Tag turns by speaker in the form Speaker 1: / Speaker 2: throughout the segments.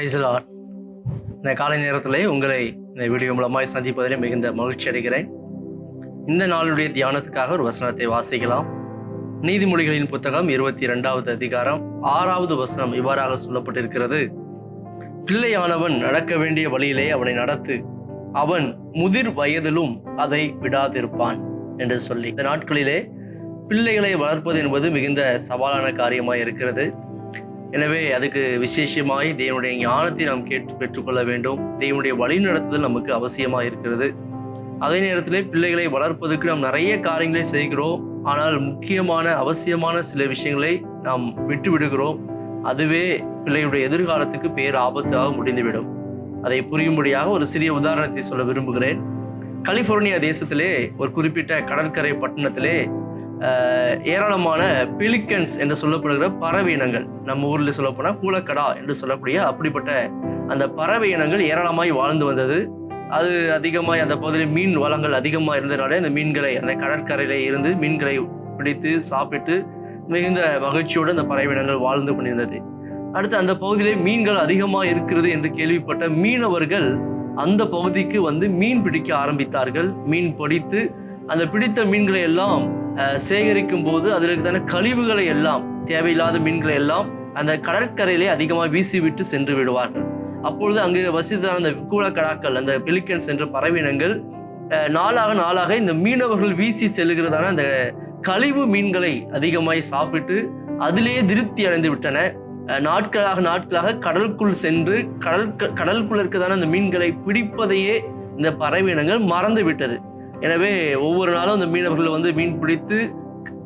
Speaker 1: Praise the Lord. இந்த காலை நேரத்திலே உங்களை இந்த வீடியோ மூலமாய் சந்திப்பதிலே மிகுந்த மகிழ்ச்சி அடைகிறேன். இந்த நாளுடைய தியானத்துக்காக ஒரு வசனத்தை வாசிக்கலாம். நீதிமொழிகளின் புத்தகம் 22வது அதிகாரம் 6வது வசனம் இவ்வாறாக சொல்லப்பட்டிருக்கிறது. பிள்ளையானவன் நடக்க வேண்டிய வழியிலே அவனை நடத்து, அவன் முதிர் வயதிலும் அதை விடாதிருப்பான் என்று சொல்லி, இந்த நாட்களிலே பிள்ளைகளை வளர்ப்பது என்பது மிகுந்த சவாலான காரியமாய் இருக்கிறது. எனவே அதுக்கு விசேஷமாய் தேவனுடைய ஞானத்தை நாம் கேட்டு பெற்றுக்கொள்ள வேண்டும். தேவனுடைய வழி நடத்துதல் நமக்கு அவசியமாக இருக்கிறது. அதே நேரத்திலே பிள்ளைகளை வளர்ப்பதற்கு நாம் நிறைய காரியங்களை செய்கிறோம். ஆனால் முக்கியமான அவசியமான சில விஷயங்களை நாம் விட்டு விடுகிறோம். அதுவே பிள்ளையுடைய எதிர்காலத்துக்கு பேர் ஆபத்தாக முடிந்துவிடும். அதை புரியும்படியாக ஒரு சிறிய உதாரணத்தை சொல்ல விரும்புகிறேன். கலிபோர்னியா தேசத்திலே ஒரு குறிப்பிட்ட கடற்கரை பட்டணத்திலே ஏராளமான பெலிகன்ஸ் என்று சொல்லப்படுகிற பறவை இனங்கள், நம்ம ஊரில் சொல்லப்போனால் கூலக்கடா என்று சொல்லக்கூடிய அப்படிப்பட்ட அந்த பறவை இனங்கள் ஏராளமாய் வாழ்ந்து வந்தது. அது அதிகமாய் அந்த பகுதியில் மீன் வளங்கள் அதிகமாக இருந்ததுனாலே அந்த மீன்களை, அந்த கடற்கரையில இருந்து மீன்களை பிடித்து சாப்பிட்டு மிகுந்த மகிழ்ச்சியோடு அந்த பறவை இனங்கள் வாழ்ந்து கொண்டிருந்தது. அடுத்து அந்த பகுதியிலே மீன்கள் அதிகமாக இருக்கிறது என்று கேள்விப்பட்ட மீனவர்கள் அந்த பகுதிக்கு வந்து மீன் பிடிக்க ஆரம்பித்தார்கள். மீன் பிடித்து அந்த பிடித்த மீன்களை எல்லாம் சேகரிக்கும் போது அதற்கு தான கழிவுகளை எல்லாம், தேவையில்லாத மீன்களை எல்லாம் அந்த கடற்கரையிலே அதிகமாக வீசிவிட்டு சென்று விடுவார்கள். அப்பொழுது அங்கு வசித்தான அந்த கூலக்கடாக்கள், அந்த பெலிகன்ஸ் என்ற பறவையினங்கள் நாளாக இந்த மீனவர்கள் வீசி செல்லுகிறதான அந்த கழிவு மீன்களை அதிகமாய் சாப்பிட்டு அதிலேயே திருப்தி அடைந்து விட்டன. நாட்களாக கடலுக்குள் சென்று கடலுக்குள் இருக்கிறதான அந்த மீன்களை பிடிப்பதையே இந்த பறவையினங்கள் மறந்து விட்டது. எனவே ஒவ்வொரு நாளும் அந்த மீனவர்கள் வந்து மீன் பிடித்து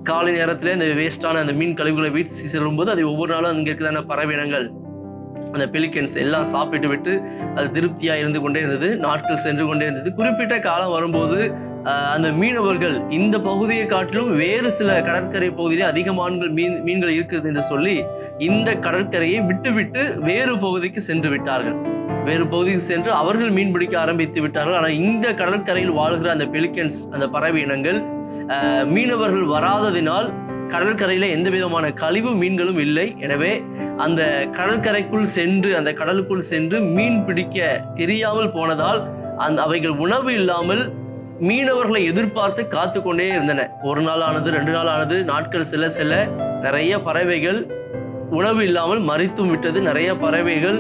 Speaker 1: காலை நேரத்திலே அந்த வேஸ்டான அந்த மீன் கழிவுகளை வீசி செல்லும்போது அதை ஒவ்வொரு நாளும் அங்கே இருக்கிறதான பறவையினங்கள், அந்த பெலிகன்ஸ் எல்லாம் சாப்பிட்டு விட்டு அது திருப்தியாக இருந்து கொண்டே இருந்தது. நாட்கள் சென்று கொண்டே இருந்தது. குறிப்பிட்ட காலம் வரும்போது அந்த மீனவர்கள் இந்த பகுதியை காட்டிலும் வேறு சில கடற்கரை பகுதியிலே அதிகமான மீன்கள் இருக்குது என்று சொல்லி இந்த கடற்கரையை விட்டு வேறு பகுதிக்கு சென்று விட்டார்கள். வேறு பகுதிக்கு சென்று அவர்கள் மீன் பிடிக்க ஆரம்பித்து விட்டார்கள். ஆனால் இந்த கடற்கரையில் வாழ்கிற அந்த பெலிகன்ஸ், அந்த பறவை இனங்கள், மீனவர்கள் வராததினால் கடற்கரையில எந்த விதமான கழிவு மீன்களும் இல்லை. எனவே அந்த கடற்கரைக்குள் சென்று, அந்த கடலுக்குள் சென்று மீன் பிடிக்க தெரியாமல் போனதால் அவைகள் உணவு இல்லாமல் மீனவர்களை எதிர்பார்த்து காத்து கொண்டே இருந்தன. ஒரு நாள் ஆனது, 2 நாள் ஆனது, நாட்கள் செல்ல நிறைய பறவைகள் உணவு இல்லாமல் மரித்தும் விட்டது. நிறைய பறவைகள்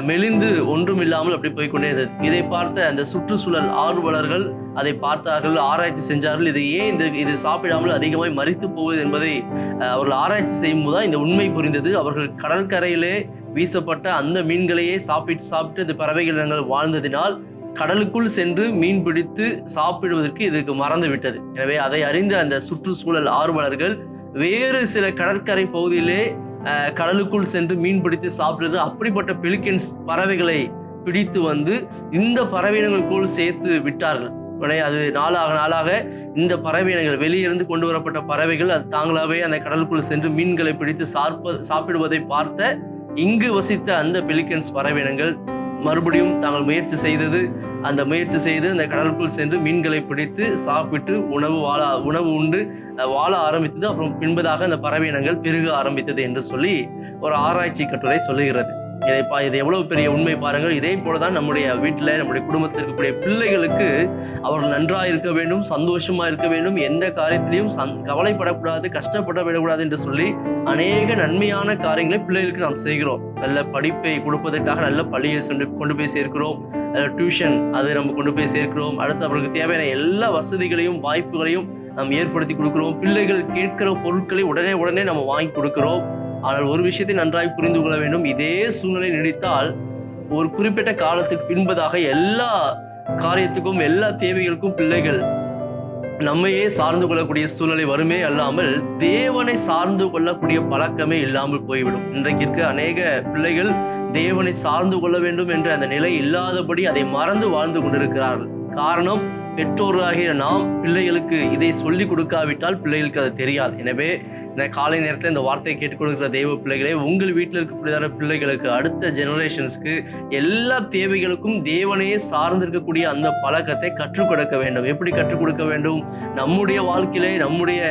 Speaker 1: மெலிந்து ஒன்றும் இல்லாமல் அப்படி போய்கொண்டே இருந்தது. இதை பார்த்த அந்த சுற்றுச்சூழல் ஆர்வலர்கள் அதை பார்த்தார்கள், ஆராய்ச்சி செஞ்சார்கள். இது ஏன் இது சாப்பிடாமல் அதிகமாய் மரித்து போகுது என்பதை அவர்கள் ஆராய்ச்சி செய்யும் போதுதான் இந்த உண்மை புரிந்தது. அவர்கள் கடற்கரையிலே வீசப்பட்ட அந்த மீன்களையே சாப்பிட்டு இந்த பறவைகள் இனங்கள் வாழ்ந்ததினால் கடலுக்குள் சென்று மீன் பிடித்து சாப்பிடுவதற்கு இதுக்கு மறந்து விட்டது. எனவே அதை அறிந்த அந்த சுற்றுச்சூழல் ஆர்வலர்கள் வேறு சில கடற்கரை பகுதியிலே கடலுக்குள் சென்று மீன் பிடித்து சாப்பிடுறது, அப்படிப்பட்ட பெலிகன்ஸ் பறவைகளை பிடித்து வந்து இந்த பறவையினங்களுக்குள் சேர்த்து விட்டார்கள். உடனே அது நாளாக இந்த பறவையினங்கள், வெளியிருந்து கொண்டு வரப்பட்ட பறவைகள் அது தாங்களாகவே அந்த கடலுக்குள் சென்று மீன்களை பிடித்து சாப்பிடுவதை பார்த்த இங்கு வசித்த அந்த பெலிகன்ஸ் பறவையினங்கள் மறுபடியும் தாங்கள் முயற்சி செய்து அந்த கடலுக்குள் சென்று மீன்களை பிடித்து சாப்பிட்டு உணவு உண்டு வாழ ஆரம்பித்தது. அப்புறம் பின்பதாக அந்த பறவை இனங்கள் பெருக ஆரம்பித்தது என்று சொல்லி ஒரு ஆராய்ச்சி கட்டுரை சொல்லுகிறது. இது எவ்வளவு பெரிய உண்மை பாருங்கள். இதே போலதான் நம்முடைய வீட்டில், நம்முடைய குடும்பத்தில் இருக்கக்கூடிய பிள்ளைகளுக்கு அவர்கள் நன்றாக இருக்க வேண்டும், சந்தோஷமா இருக்க வேண்டும், எந்த காரியத்திலையும் கவலைப்படக்கூடாது, கஷ்டப்பட விடக்கூடாது என்று சொல்லி அநேக நன்மையான காரியங்களை பிள்ளைகளுக்கு நாம் செய்கிறோம். நல்ல படிப்பை கொடுப்பதற்காக நல்ல பள்ளியை கொண்டு போய் சேர்க்கிறோம், டியூஷன் அது நம்ம கொண்டு போய் சேர்க்கிறோம். அடுத்து அவர்களுக்கு தேவையான எல்லா வசதிகளையும் வாய்ப்புகளையும் நாம் ஏற்படுத்தி கொடுக்கிறோம். பிள்ளைகள் கேட்கிற பொருட்களை உடனே நம்ம வாங்கி கொடுக்கிறோம். ஆனால் ஒரு விஷயத்தை நன்றாக புரிந்து கொள்ள வேண்டும். இதே சூழ்நிலை நீடித்தால் ஒரு குறிப்பிட்ட காலத்துக்கு பின்பதாக எல்லா காரியத்துக்கும், எல்லா தேவைகளுக்கும் பிள்ளைகள் நம்மையே சார்ந்து கொள்ளக்கூடிய சூழ்நிலை வருமே அல்லாமல் தேவனை சார்ந்து கொள்ளக்கூடிய பழக்கமே இல்லாமல் போய்விடும். இன்றைக்கு அநேக பிள்ளைகள் தேவனை சார்ந்து கொள்ள வேண்டும் என்ற அந்த நிலை இல்லாதபடி அதை மறந்து வாழ்ந்து கொண்டிருக்கிறார்கள். காரணம், பெற்றோராகிய நாம் பிள்ளைகளுக்கு இதை சொல்லிக் கொடுக்காவிட்டால் பிள்ளைகளுக்கு அது தெரியாது. எனவே இந்த காலை நேரத்தில் இந்த வார்த்தையை கேட்டுக் கொடுக்கிற தெய்வ பிள்ளைகளே, உங்கள் வீட்டில் இருக்கக்கூடிய பிள்ளைகளுக்கு, அடுத்த ஜெனரேஷன்ஸ்க்கு எல்லா தேவைகளுக்கும் தேவனையே சார்ந்திருக்கக்கூடிய அந்த பழக்கத்தை கற்றுக் கொடுக்க வேண்டும். எப்படி கற்றுக் கொடுக்க வேண்டும்? நம்முடைய வாழ்க்கையிலே, நம்முடைய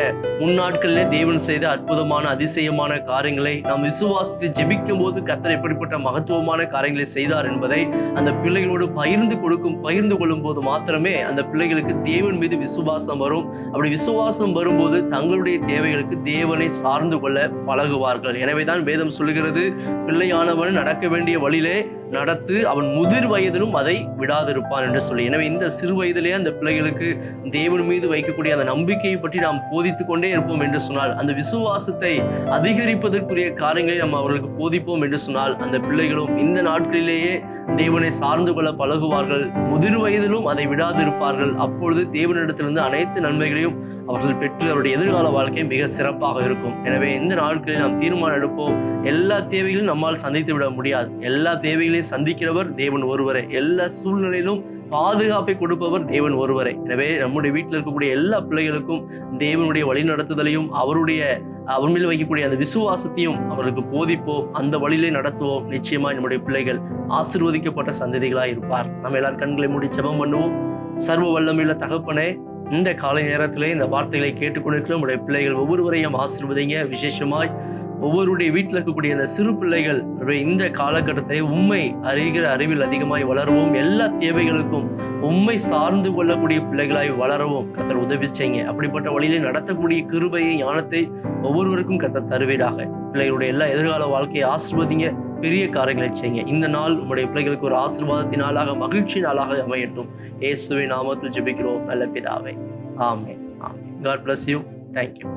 Speaker 1: முன்னாட்களிலே தேவன் செய்த அற்புதமான அதிசயமான காரியங்களை நாம் விசுவாசித்து ஜெபிக்கும் போது கர்த்தர் எப்படிப்பட்ட மகத்துவமான காரியங்களை செய்தார் என்பதை அந்த பிள்ளைகளோடு பகிர்ந்து கொள்ளும் போது மாத்திரமே அந்த பிள்ளைகளுக்கு தேவன் மீது விசுவாசம் வரும். அப்படி விசுவாசம் வரும்போது தங்களுடைய தேவைகளுக்கு தேவனை சார்ந்து கொள்ள பழகுவார்கள். எனவேதான் வேதம் சொல்லுகிறது, பிள்ளையானவன் நடக்க வேண்டிய வழியிலே நடத்து, அவன் முதிர் வயதிலும் அதை விடாதிருப்பான் என்று சொல்லி. எனவே இந்த சிறு வயதிலே அந்த பிள்ளைகளுக்கு தேவன் மீது வைக்கக்கூடிய அந்த நம்பிக்கையை பற்றி நாம் போதித்துக் கொண்டே இருப்போம் என்று சொன்னால், அந்த விசுவாசத்தை அதிகரிப்பதற்குரிய காரியங்களை நாம் அவர்களுக்கு போதிப்போம் என்று சொன்னால், அந்த பிள்ளைகளும் இந்த நாட்களிலேயே தேவனை சார்ந்து கொள்ள பழகுவார்கள். முதிர் வயதிலும் அதை விடாதிருப்பார்கள். அப்பொழுது தேவனிடத்திலிருந்து அனைத்து நன்மைகளையும் அவர்கள் பெற்று அவருடைய எதிர்கால வாழ்க்கை மிக சிறப்பாக இருக்கும். எனவே இந்த நாட்களில் நாம் தீர்மானம் எடுப்போம். எல்லா தேவைகளையும் நம்மால் சந்தித்து விட முடியாது. எல்லா தேவைகளையும் சந்திக்கிறவர் தேவன் ஒருவரே. எல்லா சூழ்நிலையிலும் பாதுகாப்பை கொடுப்பவர் தேவன் ஒருவரே. எனவே நம்முடைய வீட்டில் இருக்கக்கூடிய எல்லா பிள்ளைகளுக்கும் தேவனுடைய வழிநடத்துதலையும் அவர் மேல் வைக்கக்கூடிய அந்த விசுவாசத்தையும் அவர்களுக்கு போதிப்போம். அந்த வழியிலே நடத்துவோம். நிச்சயமாய் நம்முடைய பிள்ளைகள் ஆசீர்வதிக்கப்பட்ட சந்ததிகளாய் இருப்பார். நம்ம எல்லாரும் கண்களை மூடி ஜெபம் பண்ணுவோம். சர்வ வல்லமையுள்ள தகப்பனே, இந்த காலை நேரத்திலே இந்த வார்த்தைகளை கேட்டுக்கொண்டிருக்கிற நம்முடைய பிள்ளைகள் ஒவ்வொருவரையும் ஆசீர்வதிங்க. விசேஷமாய் ஒவ்வொருடைய வீட்டில் இருக்கக்கூடிய இந்த சிறு பிள்ளைகள் இந்த காலகட்டத்தை உம்மை அறிகிற அறிவில் அதிகமாய் வளரவும், எல்லா தேவைகளுக்கும் உம்மை சார்ந்து கொள்ளக்கூடிய பிள்ளைகளாய் வளரவும் கர்த்தர் உதவி செய்யுங்க. அப்படிப்பட்ட வழியிலே நடத்தக்கூடிய கிருபையை, ஞானத்தை ஒவ்வொருவருக்கும் கர்த்தர் தருவீராக. பிள்ளைகளுடைய எல்லா எதிர்கால வாழ்க்கையை ஆசீர்வதிங்க. பெரிய காரியங்களை செய்யுங்க. இந்த நாள் உங்களுடைய பிள்ளைகளுக்கு ஒரு ஆசீர்வாதத்தின் நாளாக, மகிழ்ச்சி நாளாக அமையட்டும். இயேசுவின் நாமத்தில் ஜெபிக்கிறோம் நல்ல பிதாவே. ஆமென். God bless you. Thank you.